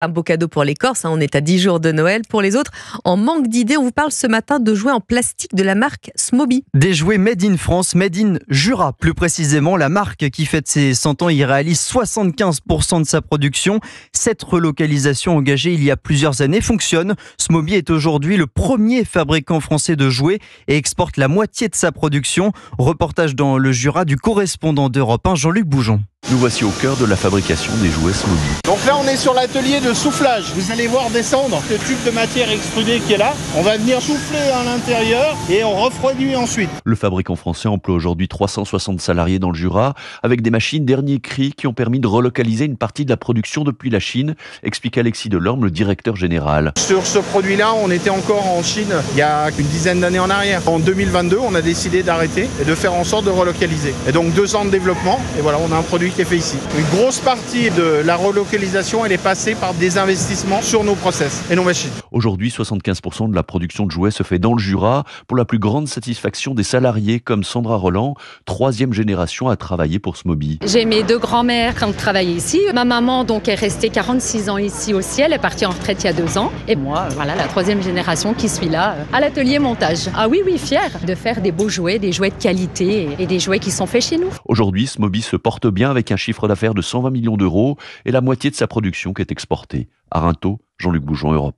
Un beau cadeau pour les Corses, on est à 10 jours de Noël. Pour les autres, en manque d'idées, on vous parle ce matin de jouets en plastique de la marque Smoby. Des jouets made in France, made in Jura plus précisément. La marque qui fête ses 100 ans y réalise 75% de sa production. Cette relocalisation engagée il y a plusieurs années fonctionne. Smoby est aujourd'hui le premier fabricant français de jouets et exporte la moitié de sa production. Reportage dans le Jura du correspondant d'Europe 1, Jean-Luc Boujon. Nous voici au cœur de la fabrication des jouets Smoby. Donc là on est sur l'atelier de soufflage. Vous allez voir descendre le tube de matière extrudée qui est là. On va venir souffler à l'intérieur et on refroidit ensuite. Le fabricant français emploie aujourd'hui 360 salariés dans le Jura avec des machines dernier cri qui ont permis de relocaliser une partie de la production depuis la Chine, explique Alexis Delorme, le directeur général. Sur ce produit-là, on était encore en Chine il y a une dizaine d'années en arrière. En 2022, on a décidé d'arrêter et de faire en sorte de relocaliser. Et donc 2 ans de développement et voilà, on a un produit qui est fait ici. Une grosse partie de la relocalisation, elle est passée par des investissements sur nos process et nos machines. Aujourd'hui, 75% de la production de jouets se fait dans le Jura pour la plus grande satisfaction des salariés comme Sandra Roland, 3e génération à travailler pour Smoby. J'ai mes 2 grands-mères qui ont travaillé ici. Ma maman donc est restée 46 ans ici aussi. Elle est partie en retraite il y a 2 ans. Et moi, voilà, la 3e génération qui suis là à l'atelier montage. Ah oui, fière de faire des beaux jouets, des jouets de qualité et des jouets qui sont faits chez nous. Aujourd'hui, Smoby se porte bien avec un chiffre d'affaires de 120 millions d'euros et la moitié de sa production qui est exportée. À Rinto, Jean-Luc Boujon, Europe 1.